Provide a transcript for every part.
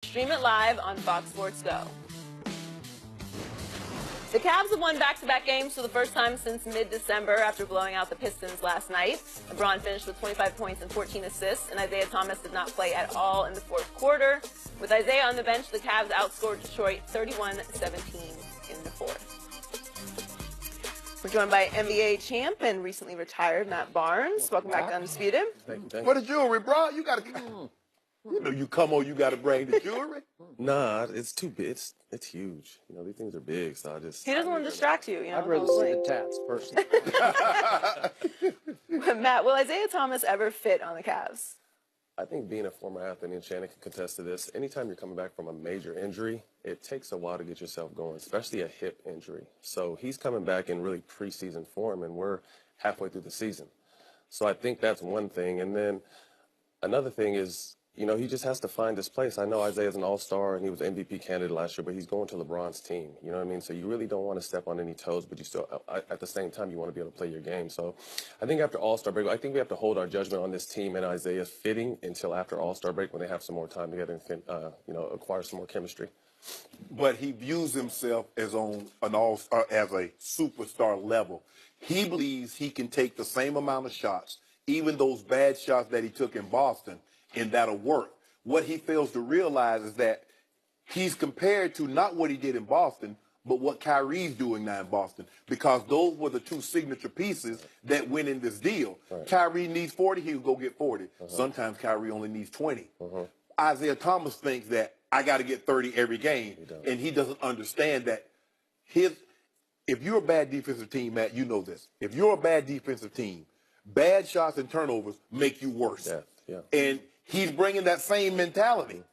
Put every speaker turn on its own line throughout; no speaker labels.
Stream it live on Fox Sports Go. The Cavs have won back-to-back games for the first time since mid-December after blowing out the Pistons last night. LeBron finished with 25 points and 14 assists, and Isaiah Thomas did not play at all in the fourth quarter. With Isaiah on the bench, the Cavs outscored Detroit 31-17 in the fourth. We're joined by NBA champ and recently retired Matt Barnes. Welcome back to Undisputed.
Thank you.
For the jewelry, bro, you gotta. You know, you come on, you gotta bring the jewelry.
Nah, it's too big. It's huge. You know, these things are big, so I just.
He doesn't want to distract you.
I'd rather see the tats, personally.
Matt, will Isaiah Thomas ever fit on the Cavs?
I think being a former athlete, and Shannon can contest to this, anytime you're coming back from a major injury, it takes a while to get yourself going, especially a hip injury. So he's coming back in really preseason form, and we're halfway through the season. So I think that's one thing. And then another thing is, you know, he just has to find his place. I know Isaiah's an all-star, and he was MVP candidate last year, but he's going to LeBron's team. You know what I mean? So you really don't want to step on any toes, but you still, at the same time, you want to be able to play your game. So I think after All-Star break, I think we have to hold our judgment on this team and Isaiah fitting until after All-Star break when they have some more time together and can, you know, acquire some more chemistry.
But he views himself as on an as a superstar level. He believes he can take the same amount of shots, even those bad shots that he took in Boston, and that'll work. What he fails to realize is that he's compared to not what he did in Boston, but what Kyrie's doing now in Boston, because those were the two signature pieces that went in this deal. Right. Kyrie needs 40, he'll go get 40. Sometimes Kyrie only needs 20. Isaiah Thomas thinks that I got to get 30 every game, and he doesn't understand that if you're a bad defensive team, Matt, you know this. If you're a bad defensive team, bad shots and turnovers make you worse. And he's bringing that same mentality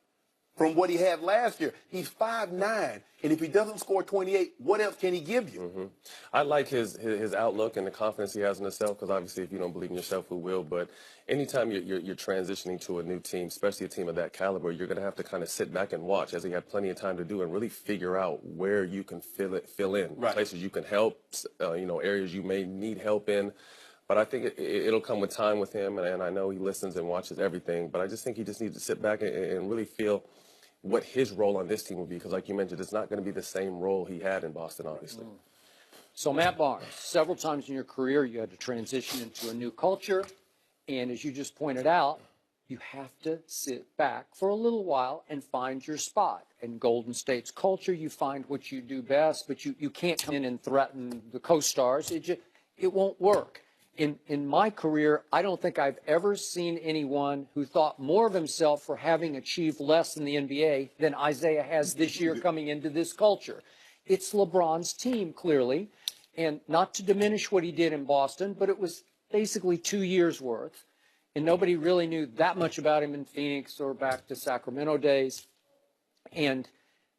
from what he had last year. He's 5'9", and if he doesn't score 28, what else can he give you?
I like his outlook and the confidence he has in himself, because obviously if you don't believe in yourself, who will? But anytime you're transitioning to a new team, especially a team of that caliber, you're going to have to kind of sit back and watch, as he had plenty of time to do, and really figure out where you can fill in, places you can help, you know, areas you may need help in. But I think it'll come with time with him, and I know he listens and watches everything. But I just think he just needs to sit back and really feel what his role on this team will be, because like you mentioned, it's not going to be the same role he had in Boston, obviously.
So, Matt Barnes, several times in your career you had to transition into a new culture, and as you just pointed out, you have to sit back for a little while and find your spot. In Golden State's culture, you find what you do best, but you can't come in and threaten the co-stars. It won't work. In my career, I don't think I've ever seen anyone who thought more of himself for having achieved less in the NBA than Isaiah has this year coming into this culture. It's LeBron's team, clearly, and not to diminish what he did in Boston, but it was basically 2 years' worth, and nobody really knew that much about him in Phoenix or back to Sacramento days. And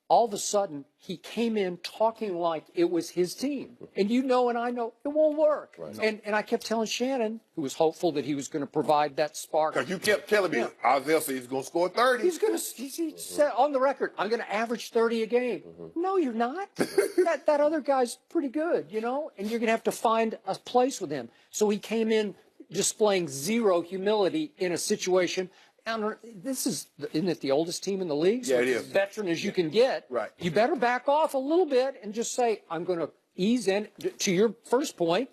all of a sudden, he came in talking like it was his team. And you know and I know it won't work. Right. And I kept telling Shannon, who was hopeful that he was going to provide that spark.
Because you kept telling me, Isaiah said he's going to score 30.
He said on the record, I'm going to average 30 a game. No, you're not. that other guy's pretty good, you know, and you're going to have to find a place with him. So he came in displaying zero humility in a situation. Isn't it the oldest team in the league? So
yeah, it is.
As veteran as you can get.
Right.
You better back off a little bit and just say, I'm going to ease in. To your first point,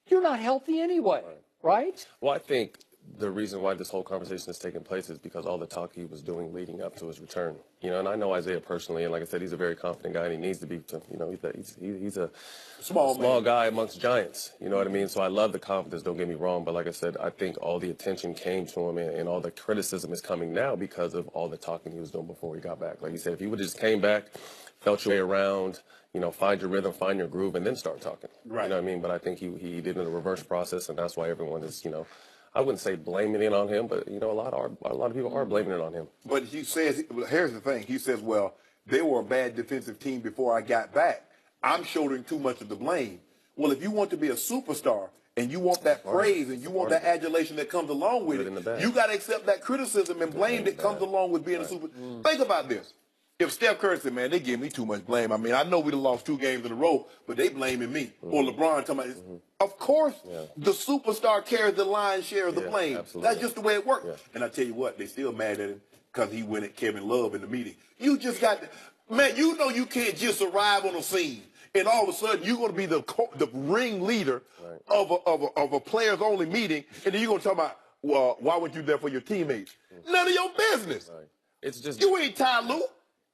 you're not healthy anyway, right?
Well, I think the reason why this whole conversation is taking place is because all the talk he was doing leading up to his return. You know, and I know Isaiah personally, and like I said, he's a very confident guy, and he needs to be, you know, he's a small guy amongst giants. You know what I mean? So I love the confidence, don't get me wrong, but like I said, I think all the attention came to him, and all the criticism is coming now because of all the talking he was doing before he got back. Like you said, if he would have just came back, felt your way around, you know, find your rhythm, find your groove, and then start talking. Right. You know what I mean? But I think he did it in a reverse process, and that's why everyone is, you know, I wouldn't say blaming it on him, but, you know, a lot of people are blaming it on him.
But he says, here's the thing. He says, well, they were a bad defensive team before I got back. I'm shouldering too much of the blame. Well, if you want to be a superstar and you want that praise and you want that adulation that comes along with it, you got to accept that criticism and blame that comes along with being a superstar. Think about this. If Steph Curry said, man, they give me too much blame. I mean, I know we done lost 2 games in a row, but they blaming me. Or LeBron talking about this. Of course, the superstar carries the lion's share of the blame. Absolutely. That's just the way it works. And I tell you what, they still mad at him because he went at Kevin Love in the meeting. You just got to, man, you know you can't just arrive on the scene and all of a sudden you're going to be the ringleader of a players-only meeting, and then you're going to talk about, well, why weren't you there for your teammates? None of your business.
Right. It's just
You ain't Ty Lue.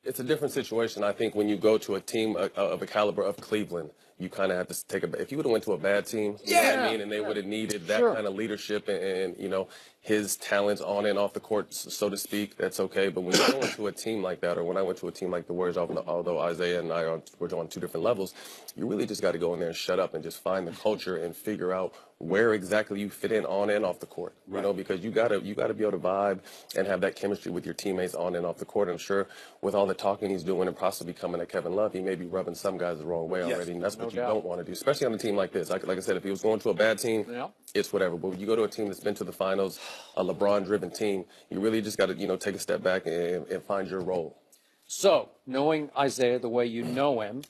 it's a different situation. I think when you go to a team of a caliber of Cleveland, you kind of have to take a. If you would have went to a bad team, you know what I mean, and they would have needed that kind of leadership and you know his talents on and off the court, so to speak, that's okay. But when you go into a team like that, or when I went to a team like the Warriors, although Isaiah and I were on two different levels, you really just got to go in there and shut up and just find the culture and figure out where exactly you fit in on and off the court. You know, because you gotta be able to vibe and have that chemistry with your teammates on and off the court. I'm sure with all the talking he's doing and possibly coming at Kevin Love, he may be rubbing some guys the wrong way already, and that's what you don't want to do, especially on a team like this. Like I said, if he was going to a bad team, it's whatever. But when you go to a team that's been to the finals, a LeBron-driven team, you really just got to take a step back and find your role.
So, knowing Isaiah the way you know him,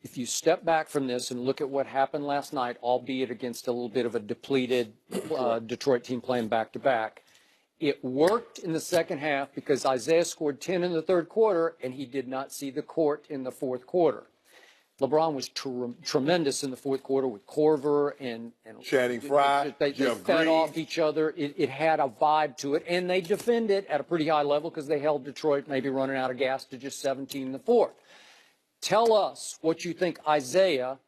if you step back from this and look at what happened last night, albeit against a little bit of a depleted Detroit team playing back-to-back, it worked in the second half because Isaiah scored 10 in the third quarter, and he did not see the court in the fourth quarter. LeBron was tremendous in the fourth quarter with Korver and
Channing Frye,
They
Jeff
fed
Green.
off each other. It had a vibe to it, and they defended at a pretty high level because they held Detroit maybe running out of gas to just 17 in the fourth. Tell us what you think Isaiah,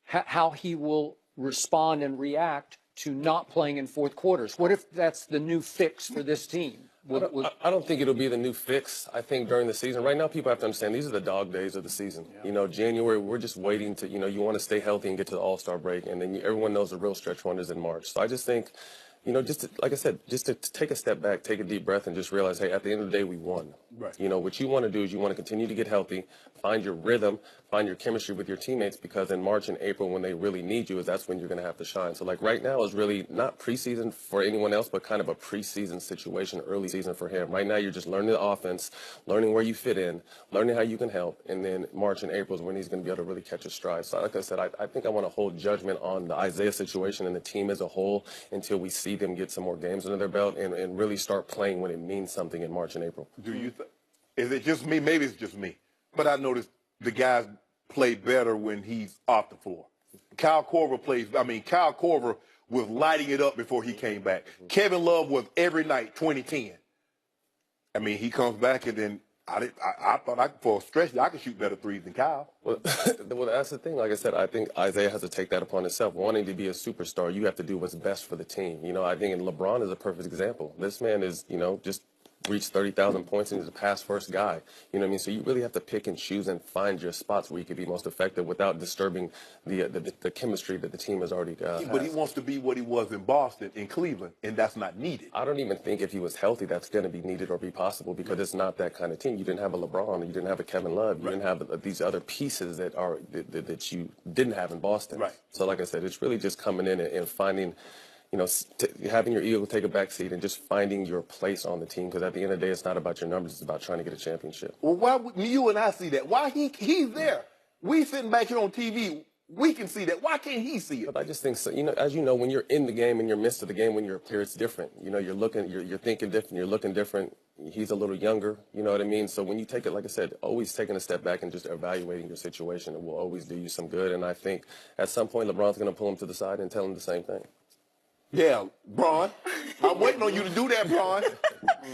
how he will respond and react to not playing in fourth quarters. What if that's the new fix for this team?
I don't think it'll be the new fix. I think during the season, right now, people have to understand these are the dog days of the season. You know, January, we're just waiting to, you want to stay healthy and get to the All-Star break. And then everyone knows the real stretch run is in March. So I just think, like I said, just to take a step back, take a deep breath, and just realize, hey, at the end of the day, we won.
Right.
What you want to do is you want to continue to get healthy, find your rhythm, find your chemistry with your teammates, because in March and April, when they really need you, that's when you're going to have to shine. So, like, right now is really not preseason for anyone else, but kind of a preseason situation, early season for him. Right now, you're just learning the offense, learning where you fit in, learning how you can help, and then March and April is when he's going to be able to really catch his stride. So, like I said, I think I want to hold judgment on the Isaiah situation and the team as a whole until we see them get some more games under their belt and really start playing when it means something in March and April.
Do you is it just me? Maybe it's just me. But I noticed the guys play better when he's off the floor. Kyle Korver was lighting it up before he came back. Kevin Love was every night 20-10. I mean, he comes back and then I thought for a stretch I could shoot better threes than Kyle.
Well, that's the thing. Like I said, I think Isaiah has to take that upon himself. Wanting to be a superstar, you have to do what's best for the team. I think LeBron is a perfect example. This man is, just reached 30,000 points and he's a pass-first guy. You know what I mean? So you really have to pick and choose and find your spots where you can be most effective without disturbing the chemistry that the team has already got.
But he wants to be what he was in Boston, in Cleveland, and that's not needed.
I don't even think if he was healthy that's going to be needed or be possible, because it's not that kind of team. You didn't have a LeBron, you didn't have a Kevin Love, you didn't have these other pieces that you didn't have in Boston.
Right.
So like I said, it's really just coming in and finding, having your ego take a back seat and just finding your place on the team, because at the end of the day, it's not about your numbers, it's about trying to get a championship.
Well, why would you and I see that? Why he's there? We sitting back here on TV, we can see that. Why can't he see it?
But I just think, so, as you know, when you're in the game, in your midst of the game, when you're up here, it's different. You're thinking different, you're looking different. He's a little younger, you know what I mean? So when you take it, like I said, always taking a step back and just evaluating your situation, it will always do you some good. And I think at some point, LeBron's going to pull him to the side and tell him the same thing.
Yeah, Bron. I'm waiting on you to do that, Bron.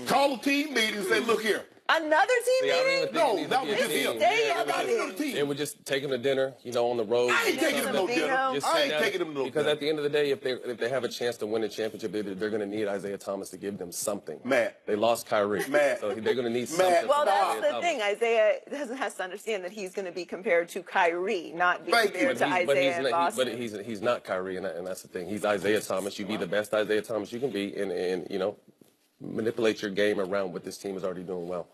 Call a team meeting and say, look here.
Another team meeting?
No, that was just him.
They would just take him to dinner, on the road.
I ain't taking him to no dinner. I ain't taking him to no dinner.
Because at the end of the day, if they have a chance to win a championship, they're going to need Isaiah Thomas to give them something.
Matt.
They lost Kyrie.
Matt.
So they're going to need something.
Well, that's the thing. Isaiah has to understand that he's going to be compared to Kyrie, not be compared to Isaiah in Boston.
But he's not Kyrie, and that's the thing. He's Isaiah Thomas. You be the best Isaiah Thomas you can be, and manipulate your game around what this team is already doing well.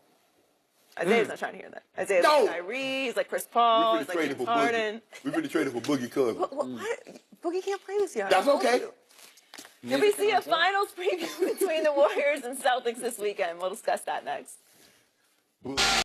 Isaiah's not trying to hear that. Isaiah's like Kyrie, he's like Chris Paul, he's like James Harden.
We've been traded for Boogie Cousins.
What? Boogie can't play this year.
That's okay.
Can we see a finals preview between the Warriors and Celtics this weekend? We'll discuss that next.